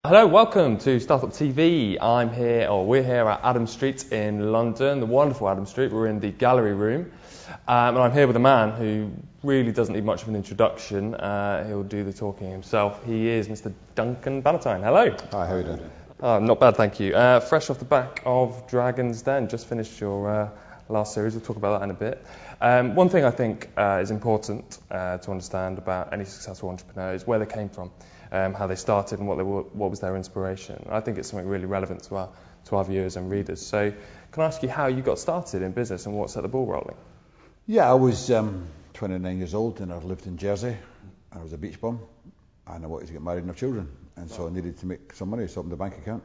Hello, welcome to Startup TV. We're here at Adam Street in London, the wonderful Adam Street. We're in the gallery room, and I'm here with a man who really doesn't need much of an introduction. He'll do the talking himself. He is Mr. Duncan Bannatyne. Hello. Hi, how are you doing? Not bad, thank you. Fresh off the back of Dragon's Den, just finished your last series. We'll talk about that in a bit. One thing I think is important to understand about any successful entrepreneur is where they came from. How they started and what was their inspiration. I think it's something really relevant to our viewers and readers. So can I ask you how you got started in business and what set the ball rolling? Yeah, I was 29 years old and I lived in Jersey. I was a beach bum and I wanted to get married and have children. And so I needed to make some money, so I opened a bank account,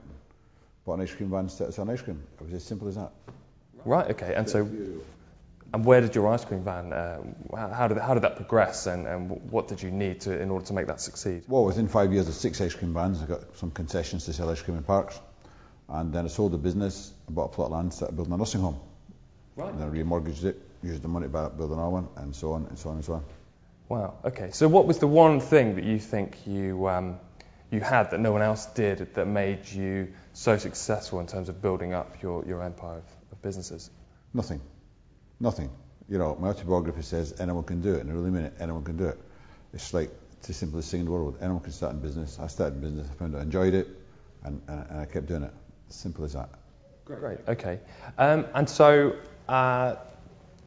bought an ice cream van, started selling ice cream. It was as simple as that. Right, okay. And where did your ice cream van, how did that progress and what did you need in order to make that succeed? Well, within 5 years of 6 ice cream vans, I got some concessions to sell ice cream in parks. And then I sold the business, I bought a plot of land, started building a nursing home. Right. And then I remortgaged it, used the money to build another one, and so on and so on and so on. Wow, okay. So what was the one thing that you think you had that no one else did that made you so successful in terms of building up your empire of businesses? Nothing. You know, my autobiography says anyone can do it, and I really mean it, anyone can do it. It's like it's the simplest thing in the world. Anyone can start in business. I started in business, I found I enjoyed it, and I kept doing it. Simple as that. Great, okay. And so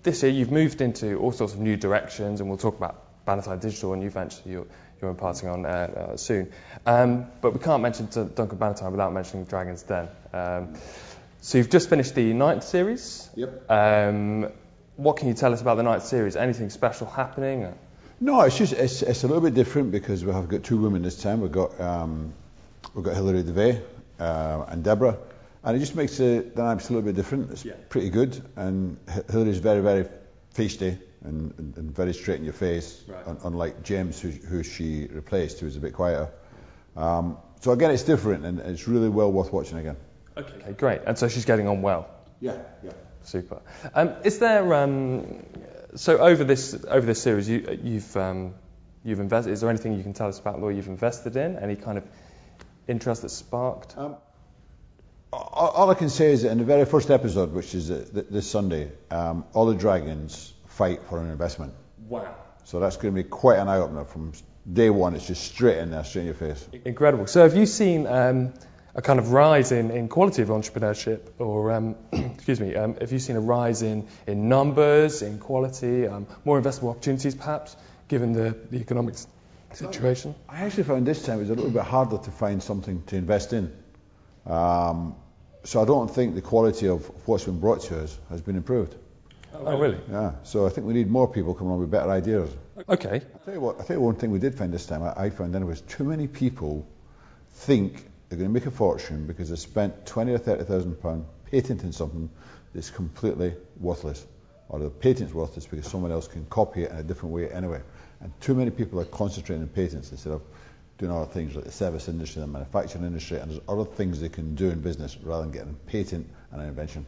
this year you've moved into all sorts of new directions, and we'll talk about Bannatyne Digital, a new venture you're imparting on soon. But we can't mention Duncan Bannatyne without mentioning Dragon's Den. So you've just finished the 9th series. Yep. What can you tell us about the 9th series? Anything special happening? No, it's a little bit different because we have got two women this time. We've got Hilary DeVay and Deborah, and it just makes the dynamics a little bit different. It's pretty good, and Hilary's very, very feisty and very straight in your face, right. Unlike James, who she replaced, who was a bit quieter. So again, it's different, and it's really well worth watching again. Okay, great. And so she's getting on well. Yeah. Super. Is there so over this series you've invested? Is there anything you can tell us about what you've invested in? Any kind of interest that sparked? All I can say is that in the very first episode, which is this Sunday, all the dragons fight for an investment. Wow. So that's going to be quite an eye opener. From day one, it's just straight in there, straight in your face. Incredible. So have you seen a kind of rise in quality of entrepreneurship, or have you seen a rise in numbers, in quality, more investable opportunities perhaps, given the economic situation? I actually found this time it was a little bit harder to find something to invest in. So I don't think the quality of what's been brought to us has been improved. Oh, really? Yeah, so I think we need more people coming on with better ideas. Okay. I'll tell you one thing we did find this time, I found anyways, too many people think they're going to make a fortune because they spent £20,000 or £30,000 patenting something that's completely worthless, or the patent's worthless because someone else can copy it in a different way anyway. And too many people are concentrating on patents instead of doing other things like the service industry, the manufacturing industry, and there's other things they can do in business rather than getting a patent and an invention.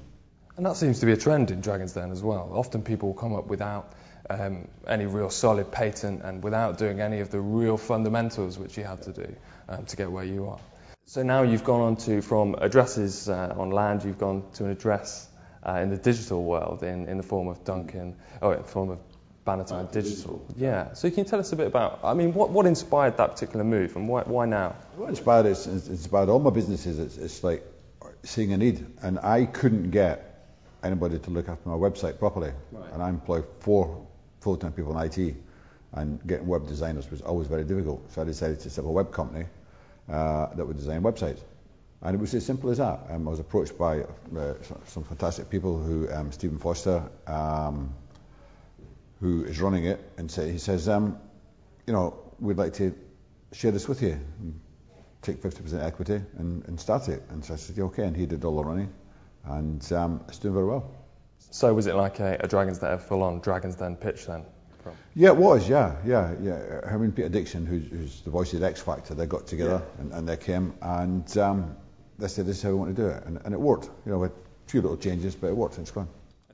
And that seems to be a trend in Dragon's Den as well. Often people come up without any real solid patent and without doing any of the real fundamentals which you have to do to get where you are. So now you've gone on from addresses on land, you've gone to an address in the digital world in the form of Bannatyne Digital. Yeah. So can you tell us a bit about, what inspired that particular move and why now? What inspired it? It's inspired all my businesses. It's like seeing a need, and I couldn't get anybody to look after my website properly. Right. And I employ 4 full-time people in IT, and getting web designers was always very difficult. So I decided to set up a web company that would design websites. And it was as simple as that. I was approached by some fantastic people who, Stephen Foster, who is running it, and he says, we'd like to share this with you, and take 50% equity and start it. And so I said, okay, and he did all the running, and it's doing very well. So was it like a Dragon's Den, full-on Dragon's Den pitch then? Yeah, it was, yeah. Him and Peter Dixon, who's the voice of the X Factor, they got together and they came, and they said, this is how we want to do it. And it worked. With a few little changes, but it worked and it's gone.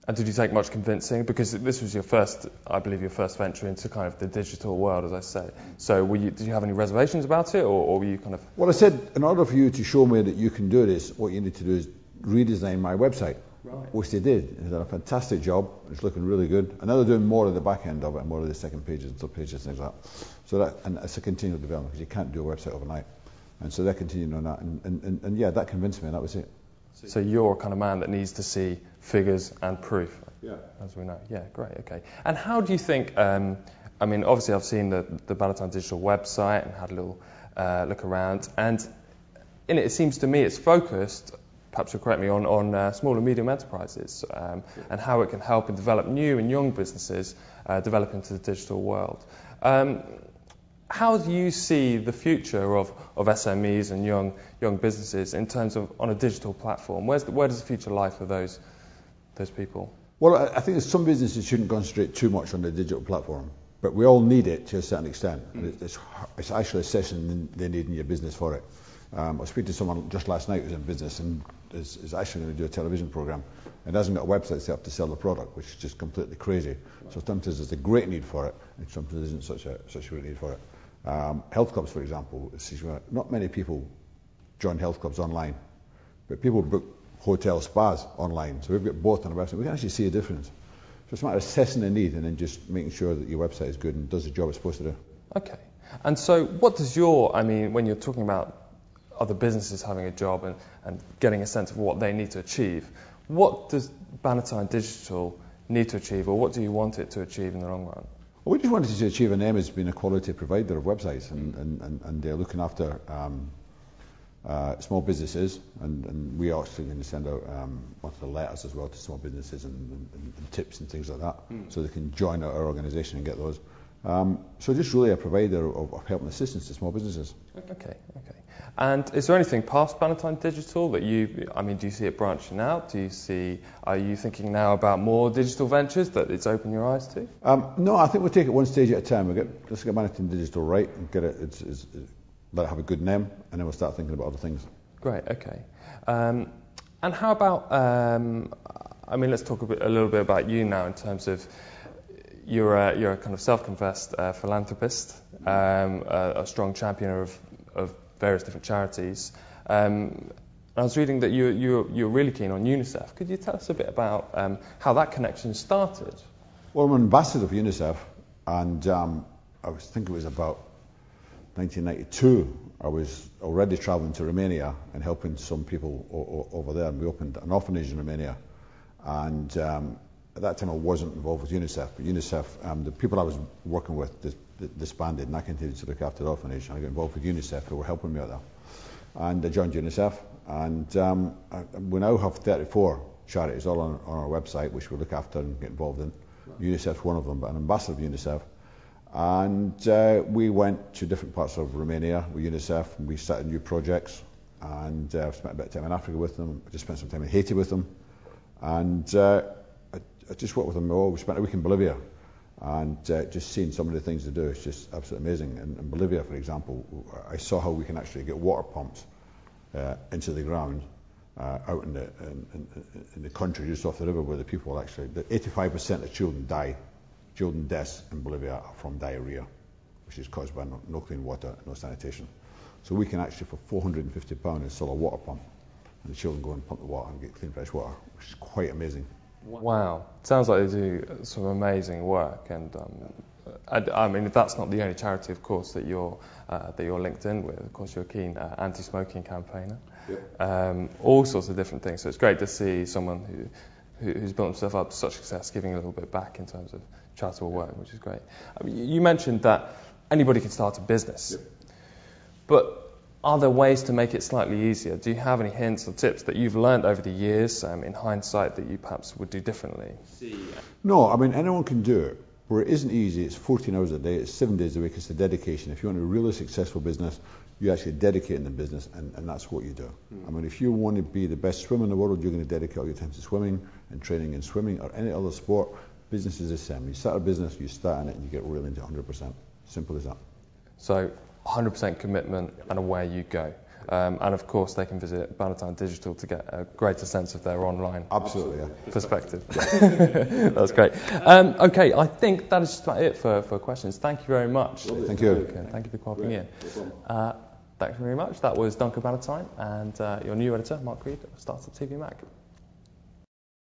And did you take much convincing? Because this was your first, I believe, your first venture into kind of the digital world, as I say. So did you have any reservations about it, or were you kind of... Well, I said, in order for you to show me that you can do this, what you need to do is redesign my website. Right. Which they did. They did a fantastic job. It's looking really good. And now they're doing more of the back end of it, more of the second pages, third pages, things like that. So and it's a continual development, because you can't do a website overnight. And so they're continuing on that. And yeah, that convinced me, and that was it. So you're a kind of man that needs to see figures and proof, yeah, as we know. Yeah, great, okay. And how do you think, I mean, obviously I've seen the Bannatyne digital website and had a little look around, and in it seems to me it's focused, perhaps you'll correct me, on small and medium enterprises, and how it can help and develop new and young businesses develop into the digital world. How do you see the future of SMEs and young businesses in terms of on a digital platform? Where does the future lie for those people? Well, I think some businesses shouldn't concentrate too much on the digital platform, but we all need it to a certain extent. And it's actually a session they need in your business for it. I was speaking to someone just last night who's in business and is actually going to do a television program and hasn't got a website set up to sell the product, which is just completely crazy. Right. So sometimes there's a great need for it, and sometimes there isn't such a great need for it. Health clubs, for example, not many people join health clubs online, but people book hotel spas online. So we've got both on our website. We can actually see a difference. So it's a matter of assessing the need and then just making sure that your website is good and does the job it's supposed to do. Okay. And so what does when you're talking about other businesses having a job and getting a sense of what they need to achieve, what does Bannatyne Digital need to achieve, or what do you want it to achieve in the long run? Well, we just wanted to achieve an aim as being a quality provider of websites and looking after small businesses, and we are actually going to send out the letters as well to small businesses and tips and things like that, so they can join our organisation and get those. So just really a provider of help and assistance to small businesses. Okay. And is there anything past Bannatyne Digital that do you see it branching out? Are you thinking now about more digital ventures that it's opened your eyes to? No, I think we'll take it one stage at a time. Let's get Bannatyne Digital right and get it, let it have a good name, and then we'll start thinking about other things. Great, okay. And how about, let's talk a little bit about you now in terms of you're a kind of self-confessed philanthropist, a strong champion of various different charities. I was reading that you're really keen on UNICEF. Could you tell us a bit about how that connection started? Well, I'm an ambassador for UNICEF, and I think it was about 1992. I was already travelling to Romania and helping some people over there, and we opened an orphanage in Romania. And at that time I wasn't involved with UNICEF, but UNICEF, the people I was working with disbanded, and I continued to look after the orphanage, and I got involved with UNICEF, who were helping me out there. And I joined UNICEF, and we now have 34 charities all on our website, which we look after and get involved in. Right. UNICEF's one of them, but an ambassador of UNICEF. And we went to different parts of Romania with UNICEF, and we started new projects, and I've spent a bit of time in Africa with them. I just spent some time in Haiti with them, and I just worked with them. We spent a week in Bolivia, and just seeing some of the things they do, it's just absolutely amazing. In Bolivia, for example, I saw how we can actually get water pumps into the ground out in the country just off the river, where the people actually, 85% of children deaths in Bolivia are from diarrhea, which is caused by no clean water, no sanitation. So we can actually, for £450, install a water pump, and the children go and pump the water and get clean fresh water, which is quite amazing. Wow, sounds like they do some amazing work, and if that's not the only charity, of course, that you're linked in with, of course you're a keen anti-smoking campaigner. Yep. All sorts of different things. So it's great to see someone who's built himself up to such success giving a little bit back in terms of charitable work, which is great. You mentioned that anybody can start a business, yep. But are there ways to make it slightly easier? Do you have any hints or tips that you've learned over the years, in hindsight, that you perhaps would do differently? No, anyone can do it. Where it isn't easy, it's 14 hours a day, it's 7 days a week, it's the dedication. If you want a really successful business, you actually dedicate in the business, and that's what you do. If you want to be the best swimmer in the world, you're going to dedicate all your time to swimming and training in swimming or any other sport. Business is the same. You start a business, you start in it, and you get really into 100%. Simple as that. So 100% commitment and away you go. And of course, they can visit Bannatyne Digital to get a greater sense of their online perspective. That's great. Okay, I think that is just about it for questions. Thank you very much. Thank you. Thank you for popping in. Thank you very much. That was Duncan Bannatyne and your new editor, Mark Reed, of SUTV Mac.